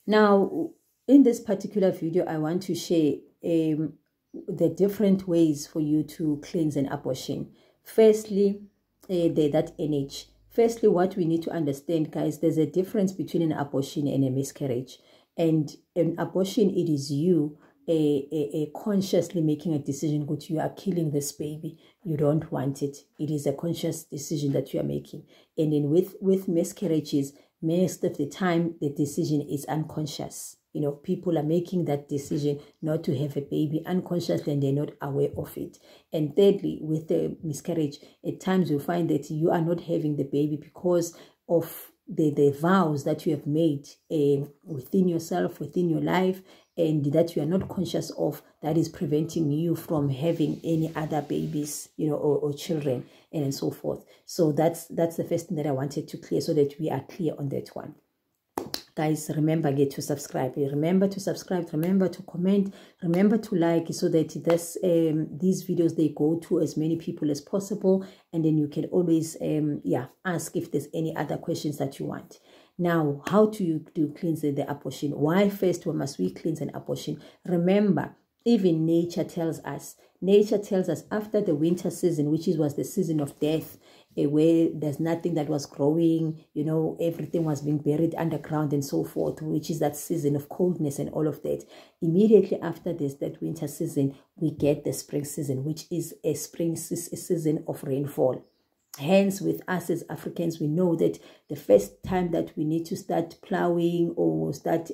Now, in this particular video, I want to share the different ways for you to cleanse an abortion. Firstly, that energy. Firstly, what we need to understand, guys, there's a difference between an abortion and a miscarriage. And an abortion, it is you consciously making a decision that you are killing this baby. You don't want it. It is a conscious decision that you are making. And then with miscarriages, most of the time, the decision is unconscious. You know, people are making that decision not to have a baby unconsciously and they're not aware of it. And thirdly, with the miscarriage, at times you find that you are not having the baby because of the vows that you have made within yourself, within your life, and that you are not conscious of, that is preventing you from having any other babies, you know, or children, and so forth. So that's the first thing that I wanted to clear, so that we are clear on that one. Guys, remember to subscribe. Remember to subscribe. Remember to comment. Remember to like, so that these videos, they go to as many people as possible. And then you can always ask if there's any other questions that you want. Now, how do you cleanse the abortion? Why first must we cleanse an abortion? Remember, even nature tells us after the winter season, which was the season of death, where there's nothing that was growing, you know, everything was being buried underground and so forth, which is that season of coldness and all of that. Immediately after that winter season, we get the spring season, which is a season of rainfall. Hence, with us as Africans, we know that the first time that we need to start plowing or start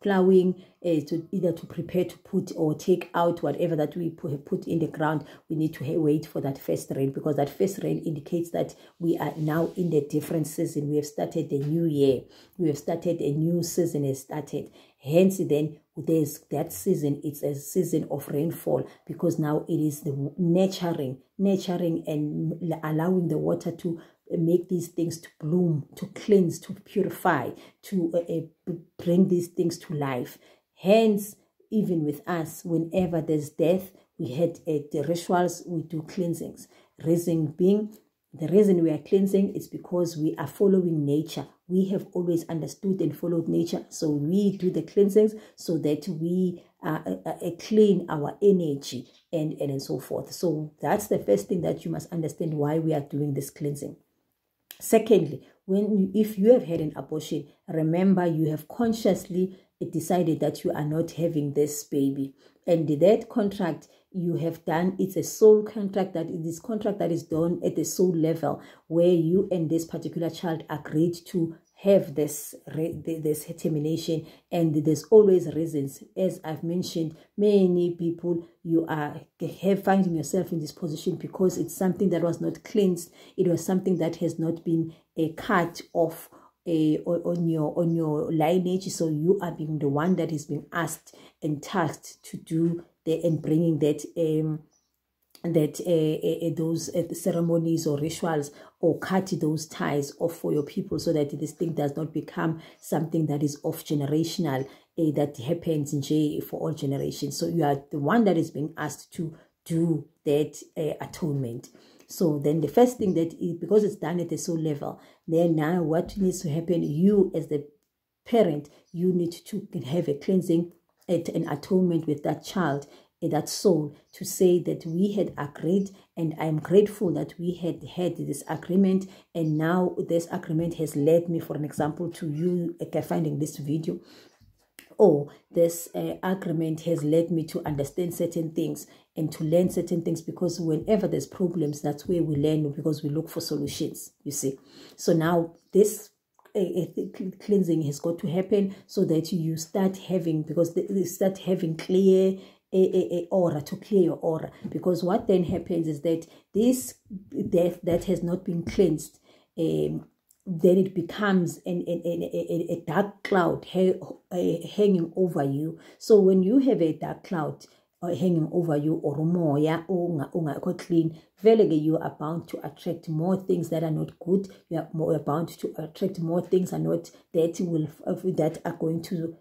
plowing to either to prepare to put or take out whatever that we put in the ground, we need to wait for that first rain, because that first rain indicates that we are now in the different season. We have started the new year. We have started a new season has started. Hence, then there's that season. It's a season of rainfall, because now it is the nurturing and allowing the water to make these things to bloom, to cleanse, to purify, to bring these things to life. Hence, even with us, whenever there's death, we had the rituals, we do cleansings. Reason being, the reason we are cleansing is because we are following nature. We have always understood and followed nature. So we do the cleansings so that we clean our energy and so forth. So that's the first thing that you must understand, why we are doing this cleansing. Secondly, if you have had an abortion, remember you have consciously decided that you are not having this baby. And that contract you have done, it's a soul contract, that it is contract that is done at the soul level, where you and this particular child agreed to have this termination. And there's always reasons. As I've mentioned, many people, you are finding yourself in this position because it's something that was not cleansed. It was something that has not been cut off on your lineage. So you are being the one that is being asked and tasked to do and bringing those ceremonies or rituals, or cut those ties off for your people, so that this thing does not become something that is off generational, that happens in for all generations. So you are the one that is being asked to do that atonement. So then the first thing that is, because it's done at the soul level, then now what needs to happen, you as the parent, you need to have a cleansing, an atonement with that child, that soul, to say that we had agreed, and I'm grateful that we had this agreement, and now this agreement has led me, for an example, to you finding this video, or this agreement has led me to understand certain things and to learn certain things, because whenever there's problems, that's where we learn, because we look for solutions, you see. So now this cleansing has got to happen, so that you start having, because they start having clear aura, to clear your aura. Because what then happens is that this death that has not been cleansed, then it becomes a dark cloud hanging over you. So when you have a dark cloud hanging over you, or umoya ungakho clean, vele you are bound to attract more things that are not good. You are bound to attract more things that are going to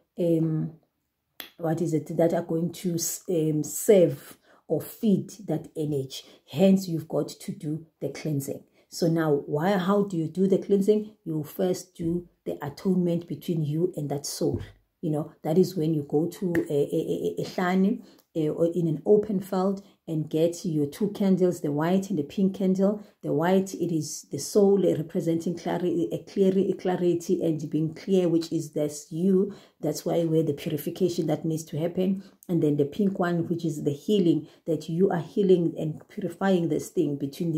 that are going to serve or feed that energy. Hence, you've got to do the cleansing. So now, how do you do the cleansing? You first do the atonement between you and that soul. You know, that is when you go to a hlani or in an open field and get your 2 candles, the white and the pink candle. The white, it is the soul representing clarity and being clear, which is that's you. That's where the purification that needs to happen. And then the pink one, which is the healing, that you are healing and purifying this thing between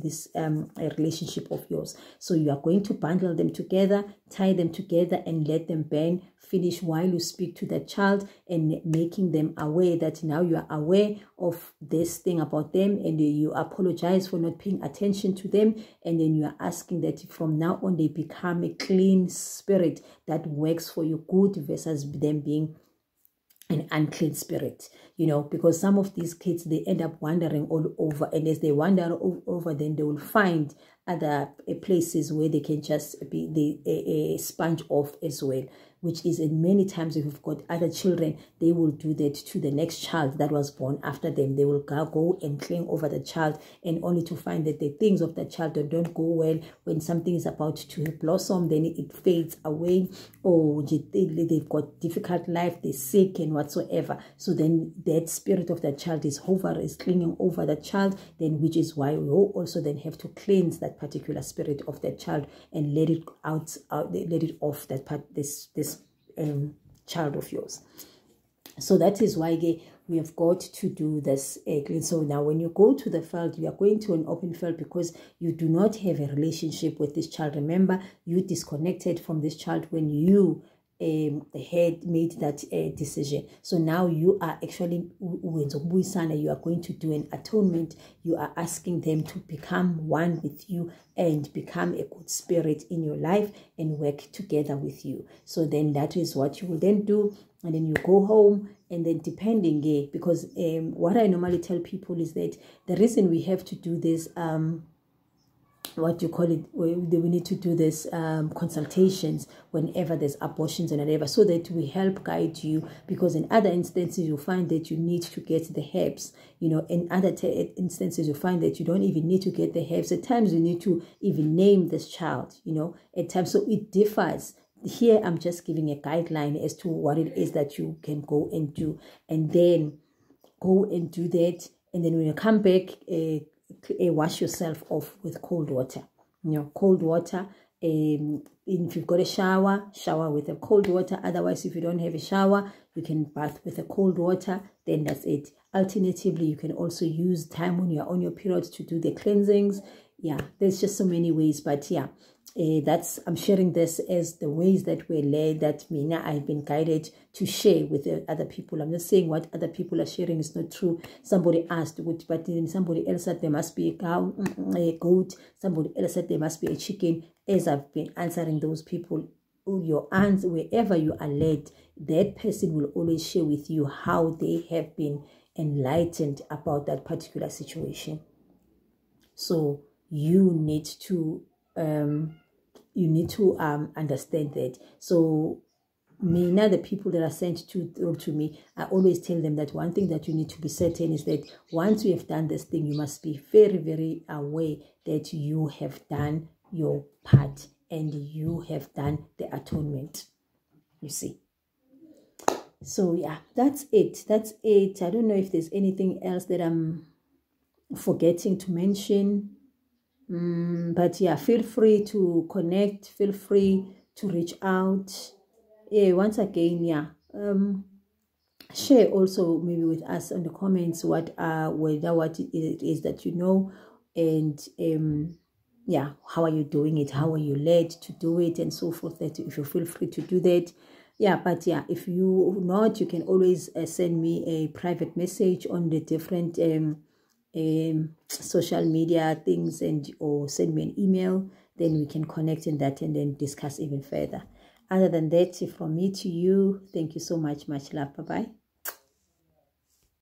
this relationship of yours. So you are going to bundle them together, tie them together, and let them burn. Finish while you speak to that child and making them aware that now you are aware of this thing about them, and you apologize for not paying attention to them, and then you are asking that from now on they become a clean spirit that works for your good versus them being an unclean spirit, you know, because some of these kids, they end up wandering all over, and as they wander all over, then they will find other places where they can just be a sponge off as well, which is, in many times if you've got other children, they will do that to the next child that was born after them. They will go and cling over the child, and only to find that the things of the child don't go well. When something is about to blossom, then it fades away, or they've got difficult life, they're sick and whatsoever. So then that spirit of that child is clinging over that child, then which is why we also then have to cleanse that particular spirit of that child and let it out, let it off that part, this child of yours. So that is why we have got to do this clean. So now when you go to the field, you are going to an open field because you do not have a relationship with this child. Remember, you disconnected from this child when you had made that decision. So now you are actually, you are going to do an atonement. You are asking them to become one with you and become a good spirit in your life and work together with you. So then that is what you will then do. And then you go home, and then depending, because what I normally tell people is that the reason we have to do this, we need to do this consultations whenever there's abortions and whatever, so that we help guide you, because in other instances you find that you need to get the herbs, you know. In other instances you find that you don't even need to get the herbs. At times you need to even name this child, you know, at times. So it differs. Here I'm just giving a guideline as to what it is that you can go and do, and then go and do that. And then when you come back, wash yourself off with cold water, you know, cold water. If you've got a shower with a cold water. Otherwise, if you don't have a shower, you can bath with a cold water. Then that's it. Alternatively, you can also use time when you're on your period to do the cleansings. Yeah, there's just so many ways, but yeah, I'm sharing this as the ways that we're led, that I've been guided to share with other people. I'm not saying what other people are sharing is not true. Somebody asked, but then somebody else said there must be a cow, a goat. Somebody else said there must be a chicken. As I've been answering those people, your answer, wherever you are led, that person will always share with you how they have been enlightened about that particular situation. So you need to understand that. So the people that are sent to me, I always tell them that one thing that you need to be certain is that once you have done this thing, you must be very, very aware that you have done your part and you have done the atonement, you see. So yeah, that's it. I don't know if there's anything else that I'm forgetting to mention. But yeah, feel free to connect, feel free to reach out. Once again, yeah, share also maybe with us in the comments what it is that you know, and yeah, how are you doing it, how are you led to do it, and so forth. That if you feel free to do that. Yeah, but yeah, if you not, you can always send me a private message on the different social media things, or send me an email. Then we can connect in that and then discuss even further. Other than that, from me to you, thank you so much. Much love. Bye bye.